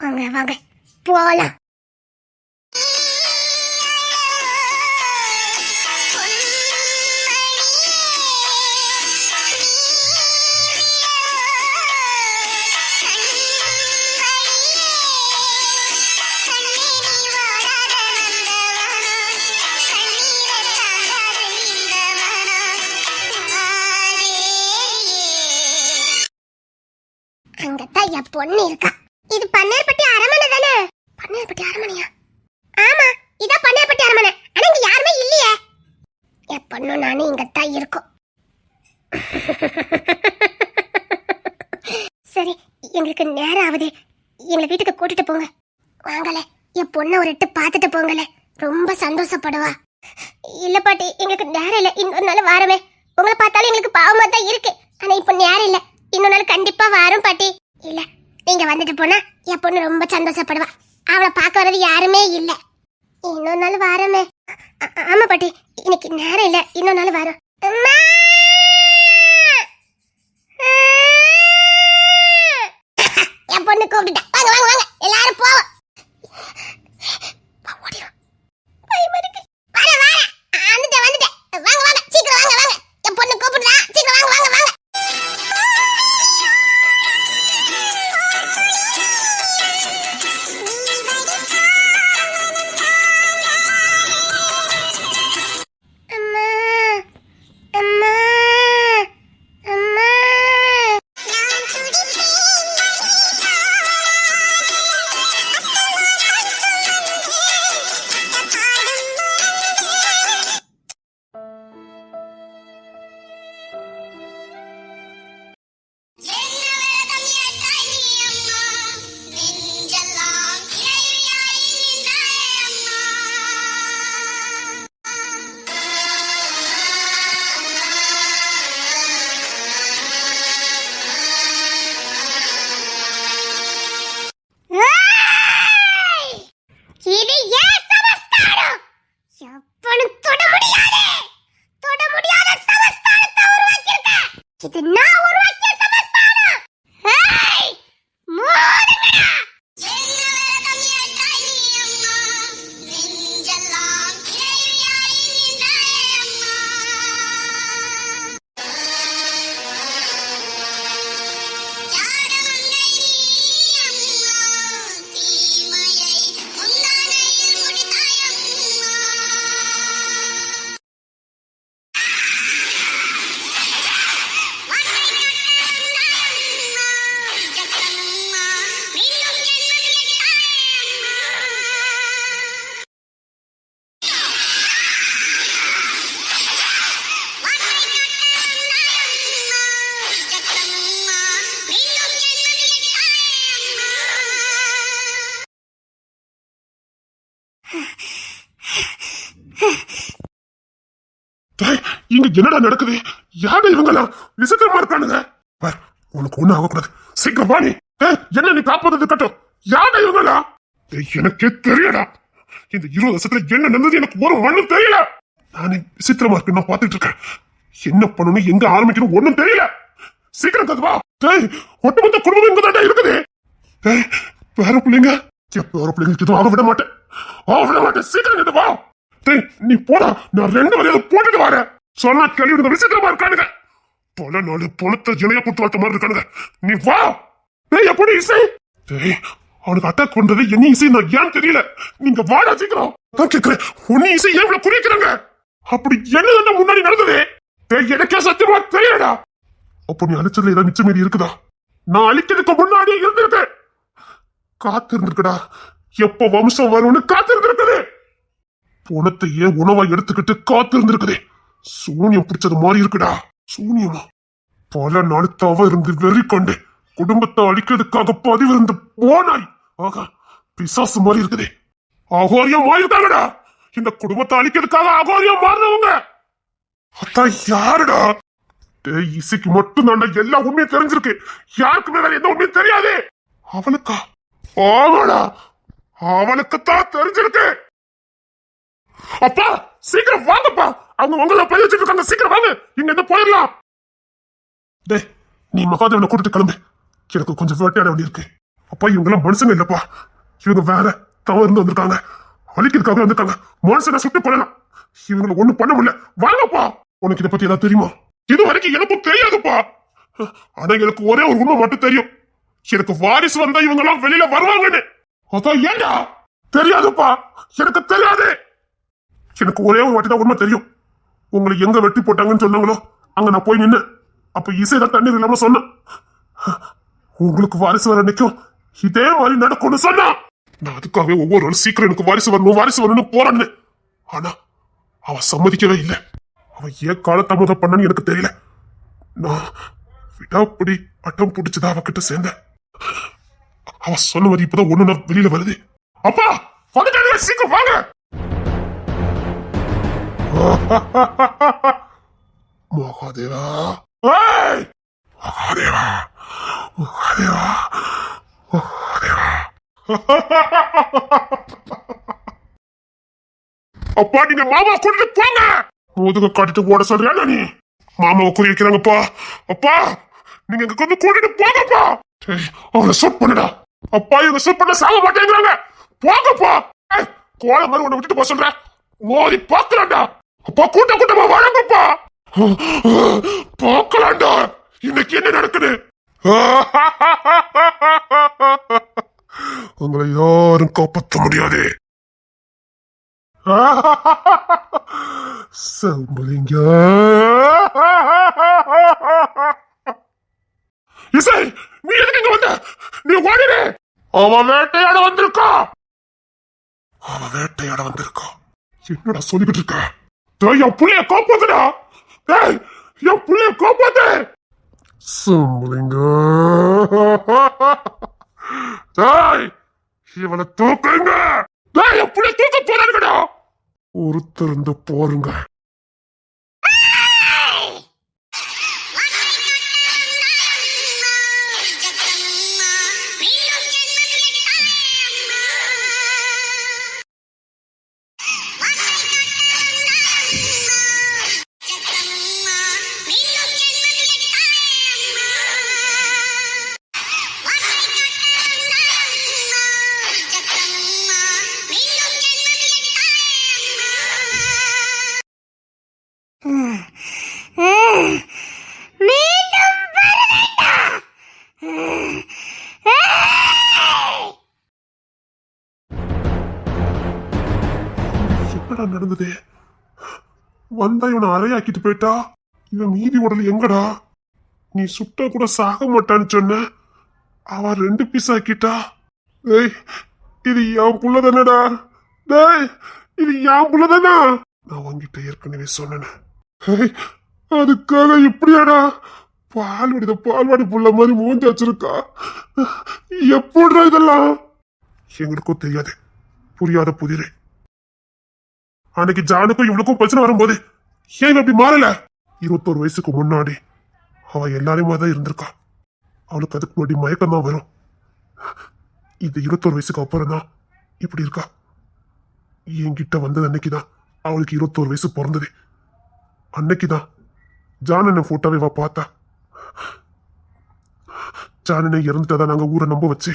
வாங்க வாங்க போலாம். அங்கத்தான் என் பொண்ணு இருக்கா. இது பன்னேர்பட்டி அரமனை தானே? பன்னேர்பட்டி அரமனையா? ஆமா, இதான் பன்னேர்பட்டி அரமனை. ஆனா இங்க யாருமே இல்லையே. என் பொண்ணு நானும் இங்கத்தான் இருக்கோம். சரி, எங்களுக்கு நேரம் ஆகுது, எங்களை வீட்டுக்கு கூட்டிட்டு போங்க. வாங்கல, என் பொண்ணை ஒரு எட்டு பார்த்துட்டு போங்கல, ரொம்ப சந்தோஷப்படுவா. இல்ல பாட்டி, எங்களுக்கு நேரம் இல்ல, இன்னொரு நாள் வாரமே. உங்களை பார்த்தாலும் எங்களுக்கு பாவமா தான் இருக்கு, ஆனா இப்ப நேரம் இல்ல, இன்னொரு நாள் கண்டிப்பா வாரும் பாட்டி. இல்ல, நீங்க வந்துட்டு போனா என் பொண்ணு ரொம்ப சந்தோஷப்படுவா. அவளை பார்க்க வரது யாருமே இல்ல, இன்னொரு நாள் வாரமே. ஆமா பாட்டி, இன்னைக்கு நேரம் இல்ல, இன்னொரு நாள் வரும். என் பொண்ணு கூப்பிட்டா, வாங்க வாங்க வாங்க, எல்லாரும் போவோம். வந்துட்டேன், வாங்க வாங்க, சீக்கிரம் வாங்க வாங்க, என் பொண்ணு கூப்பிடுறா, சீக்கிரம் வாங்க வாங்க வாங்க. இது நான் உருவாக்கிய சமஸ்தானம். ஏய், மோதுங்கடா. இங்க என்னடா நடக்குது? யாரு இவங்கெல்லாம் விசித்திரமா இருக்கானுங்க? உனக்கு ஒண்ணு ஆகக்கூடாது, சீக்கிரம் வாணி. என்ன நீ காப்பது கட்டும்? யாரு இவங்களா? எனக்கே தெரியடா. இந்த 20 வருஷத்துல என்ன நடந்தது எனக்கு ஒரு மண்ணும் தெரியல. நானே விசித்திரமா இருக்கு, நான் பாத்துட்டு இருக்கேன். என்ன பண்ணணும், எங்க ஆரம்பிக்கணும் ஒண்ணும் தெரியல. சீக்கிரம் கதுவா. ஒட்டுமொத்த குடும்பம் இங்க தாண்டா இருக்குது. பேர பிள்ளைங்க, பேர பிள்ளைங்களுக்கு எதுவும் ஆக விட மாட்டேன், விட மாட்டேன். சீக்கிரம் கதுவா. நீ போடா, நான் 2 வரையில போட்டுட்டு வரேன். சொன்னா கேள்வி விசித்திரமா இருக்கானுங்க. பல நாள் பணத்தை இணைய கொடுத்து வளர்த்த மாதிரி இருக்கானுங்க. நீ வா. எப்படி இசை? அவனுக்கு அட்டாக் பண்றது என்ன இசை நான் ஏன் தெரியல. நீங்க வாடா சீக்கிரம். நான் கேட்கிறேன், உன்னை இசை ஏன் இவ்வளவு குறிக்கிறாங்க? அப்படி என்ன முன்னாடி நடந்தது எனக்கே சத்தியமா தெரியலடா. அப்ப நீ அழிச்சதுல ஏதாவது மிச்சம் மீறி இருக்குதா? நான் அழிக்கிறதுக்கு முன்னாடியே இருந்திருக்கு. காத்து இருந்திருக்குடா. எப்ப வம்சம் வரும்னு காத்து இருந்திருக்குது. பணத்தை ஏன் உணவா எடுத்துக்கிட்டு காத்து இருந்திருக்குது. சூனியம் பிடிச்சது மாதிரி இருக்குடா. சூனியமா? பல நாள் தவ இருந்து வெறி கொண்டு குடும்பத்தை அழிக்கிறதுக்காக பதிவிருந்த போனாய். ஆகா, பிசாசு மாதிரி இருக்குது. அகோரியம் மாறிருக்காங்கடா. இந்த குடும்பத்தை அழிக்கிறதுக்காக அகோரியம் மாறினவங்க. அதான் யாருடா? இசைக்கு மட்டும் தாண்டா எல்லா உண்மையும் தெரிஞ்சிருக்கு. யாருக்குமே வேற எந்த உண்மையும் தெரியாது. அவனுக்கா? ஆமாடா, அவனுக்குத்தான் தெரிஞ்சிருக்கு. அப்பா சீக்கிரம் வாங்கப்பா. அவங்க உங்களை பழி வச்சுட்டு இருக்காங்க. சீக்கிரம் வாங்க, இங்க இருந்து போயிடலாம். நீ மகாதேவனை கூட்டிட்டு கிளம்பு. எனக்கு கொஞ்சம் வேட்டையாட வேண்டி இருக்கு. அப்பா இவங்க மனுஷங்க இல்லப்பா. இவங்க வேற தவறு இருந்து வந்திருக்காங்க. அழிக்கிறதுக்காக வந்திருக்காங்க. மனுஷனை சுட்டு கொள்ளலாம். இவங்களை ஒண்ணும் பண்ண முடியல. வாங்கப்பா. உனக்கு இதை பத்தி ஏதாவது தெரியுமா? இது வரைக்கும் எனக்கும் தெரியாதுப்பா. ஆனா எனக்கு ஒரே ஒரு உண்மை மட்டும் தெரியும். எனக்கு வாரிசு வந்தா இவங்க எல்லாம் வெளியில வருவாங்கன்னு. அதான் ஏண்டா? தெரியாதுப்பா, எனக்கு தெரியாது. எனக்கு ஒரே ஒரு வாட்டி தான் உண்மை தெரியும். உங்களை எங்க வெட்டி போட்டாங்கன்னு சொன்னாங்களோ அங்க நான் போய் நின்னு அப்ப இசைதான் தண்ணீர் இல்லாம சொன்னேன். உங்களுக்கு வாரிசு வர நிற்கும் இதே மாதிரி நடக்கும்னு சொன்னா. நான் அதுக்காகவே ஒவ்வொரு நாளும் சீக்கிரம் எனக்கு வாரிசு வரணும்னு போறேன்னு. ஆனா அவ சம்மதிக்கவே இல்லை. அவ ஏன் காலதாமதம் பண்ணன்னு எனக்கு தெரியல. நான் விடாப்படி அட்டம் பிடிச்சதா அவகிட்ட சேர்ந்தேன். அவ சொன்ன மாதிரி இப்பதான் ஒண்ணு வெளியில வருது. அப்பா வந்துட்டாங்க, சீக்கிரம் வாங்க. மகாதேவா, மகாதேவா, மகாதேவா, மகாதேவா. அப்பா நீங்க மாமா கூட்டிட்டு போங்க. முதுக காட்டிட்டு ஓட சொல்றியா நீ? மாமாவை குறி வைக்கிறாங்கப்பா. அப்பா நீங்க இங்க கொஞ்சம் கூட்டிட்டு போங்கப்பா. அவனை சூட் பண்ணுடா. அப்பா இவங்க சூட் பண்ண சாக மாட்டேங்கிறாங்க. போங்கப்பா. கோலை மாதிரி உன்னை விட்டுட்டு போக சொல்றேன். மோதி பாக்கலாம்டா. அப்பா கூட்டமா வாழங்கப்பா. பாக்கலாம்டா இன்னைக்கு என்ன நடக்குது. உங்களை யாரும் காப்பாற்ற முடியாது. சம்பளிங்க இசை, நீ எதுக்கு இங்க வந்த? நீ ஓடிடு. அவன் வேட்டையாட வந்திருக்கா. என்னடா சொல்லிக்கிட்டு இருக்க? என் புள்ளைய காப்பாத்துடா. என் புள்ளைய காப்பாத்து. சம்பளிங்க இவனை தூக்குங்க. என் புள்ளைய தூக்க போறானுங்கடா. ஒருத்தர் இருந்து போருங்க. வந்தா இவனை அறையாக்கிட்டு போயிட்டா இவன் மீதி உடல் எங்கடா? நீ சுட்டா கூட சாக மாட்டான்னு சொன்ன, அவ 2 பீஸ் ஆக்கிட்டா. ஏய், இது என் புள்ள தானடா? டேய், இது என் புள்ள தானா? நான் உன்கிட்ட ஏற்கனவே சொன்னேன். அதுக்காக இப்படியாடா? பால்வாடி புள்ள மாதிரி மூஞ்சி வச்சிருக்கா. எப்படிடா இதெல்லாம்? எங்களுக்கும் தெரியாது, புரியாத புதிரே. அன்னைக்கு ஜானுக்கும் இவனுக்கும் பிரச்சனை வரும்போது ஏன் அப்படி மாறல? 21 வயசுக்கு முன்னாடி அவ எல்லாரையுமா தான் இருந்திருக்கா. அவளுக்கு அதுக்கு முன்னாடி மயக்கம் தான் வரும். இது 21 வயசுக்கு அப்புறம் தான் இப்படி இருக்கா. என்கிட்ட வந்தது அன்னைக்குதான் அவளுக்கு 21 வயசு பிறந்தது. அன்னைக்குதான் ஜானனை போட்டோவை வா பார்த்தா. ஜானனை இறந்துட்டதான் நாங்க ஊரை நம்ப வச்சு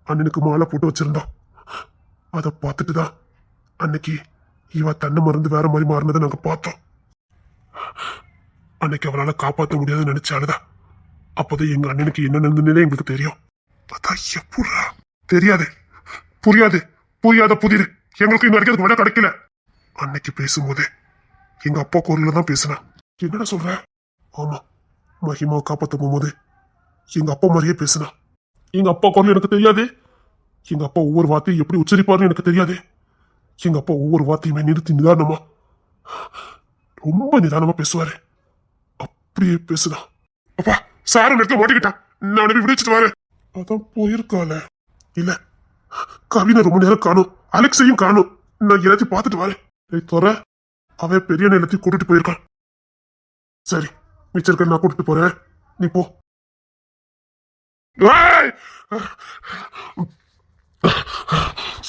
அண்ணனுக்கு மாலை போட்டு வச்சிருந்தோம். அதை பார்த்துட்டு தான் அன்னைக்கு இவ தன்னை மறந்து வேற மாதிரி மாறினதை நாங்க பார்த்தோம். அன்னைக்கு அவளால காப்பாற்ற முடியாதுன்னு நினைச்சாலுதா. அப்போதான் எங்க அண்ணனுக்கு என்ன நடந்ததுன்னே எங்களுக்கு தெரியும். அதான் எப்படா? தெரியாது, புரியாத புதிரு எங்களுக்கு இங்க வரைக்கும் விட கிடைக்கல. அன்னைக்கு பேசும்போது எங்க அப்பா குரல்ல தான் பேசினா. என்னடா சொல்ற? ஆமா, மகிமாவை காப்பாற்ற போகும்போது எங்க அப்பா மாதிரியே பேசினா. எங்க அப்பா குரல் எனக்கு தெரியாது. எங்க அப்பா ஒவ்வொரு வார்த்தையும் எப்படி உச்சரிப்பாருன்னு எனக்கு தெரியாது. எங்க அப்பா ஒவ்வொரு வார்த்தையுமே நிறுத்தி நிதானமா, ரொம்ப நிதானமா பேசுவாரு. அப்படியே பேசுதான். அப்பா சார நேரத்துல மாட்டிக்கிட்டான், நான் அவனை விடுவிச்சுட்டு வரேன். அதான் போயிருக்கால. இல்ல, கவினை ரொம்ப நேரம் காணும், அலெக்ஸையும் காணும். நான் எல்லாத்தையும் பார்த்துட்டு வரேன். தோற அவன் பெரிய எல்லாத்தையும் கூட்டிட்டு போயிருக்கான். சரி, மிச்சருக்கு நான் கூட்டிட்டு போறேன், நீ போ.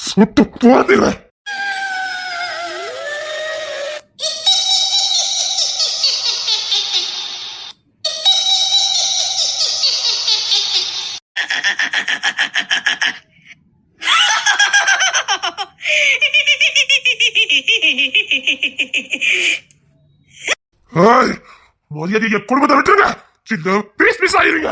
சுட்டு போதில்ல. மரியாதையை குடும்பத்தை விட்டுருங்க, இல்ல பீஸ் ஆயிருங்க.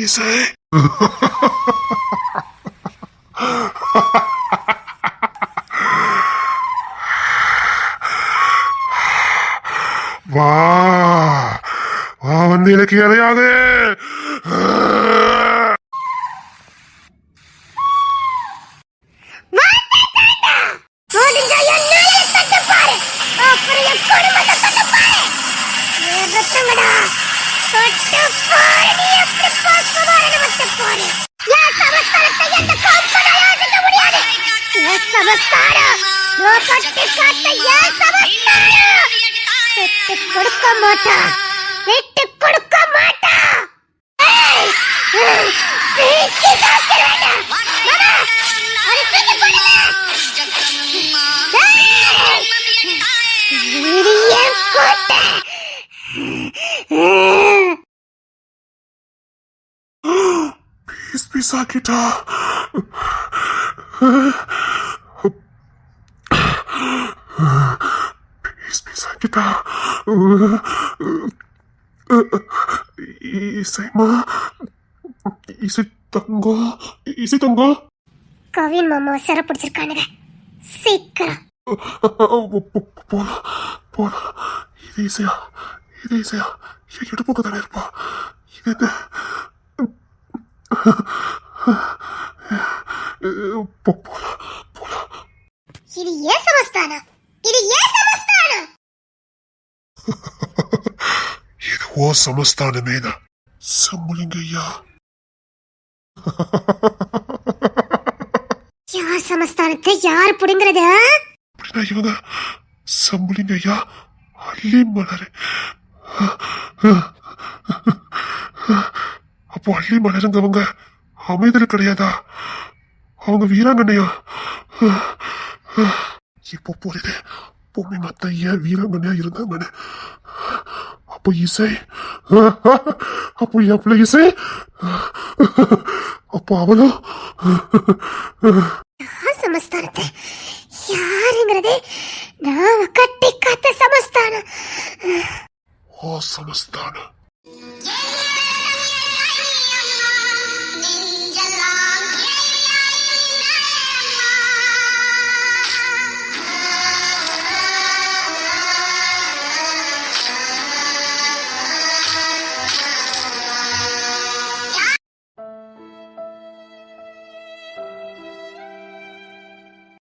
இசை வா வந்து எனக்கு இறையாது. கொடுக்க மாட்டா, விட்டு கொடுக்க மாட்டா. பீஸ் ஆக்கிட்டா. பீஸ் ஆக்கிட்டா. இசைமா, இசை தங்கம். கவின் மாமா சிற பிடிச்சிருக்கானுங்க, சீக்கிரம் போலாம். இது இசையா என் இடுப்புக்கு தானே இருப்பா. இது போலாம். இது ஏன் சமஸ்தானம்? இது ஓ சமஸ்தானமே தான். சம்புலிங்கய்யா. யார் சமஸ்தானத்தை யார் புடுங்கிறது? அப்படின்னா இவங்க சம்புலிங்கய்யா, அள்ளி மலர். அப்போ அள்ளி மலருங்கவங்க அமைதல் கிடையாதா? அவங்க வீராங்கண்ணையா? இப்போ புரியுது பொம்மி மத்த ஏன் வீராங்கண்ணையா இருந்தாங்கன்னு. அப்போ இசை, அப்போ எவ்வளவு இசை அப்போ அவளும் சமஸ்தானத்தை யாருங்கிறதே நான் கட்டி காத்த சமஸ்தானம். ஓ சமஸ்தானம்.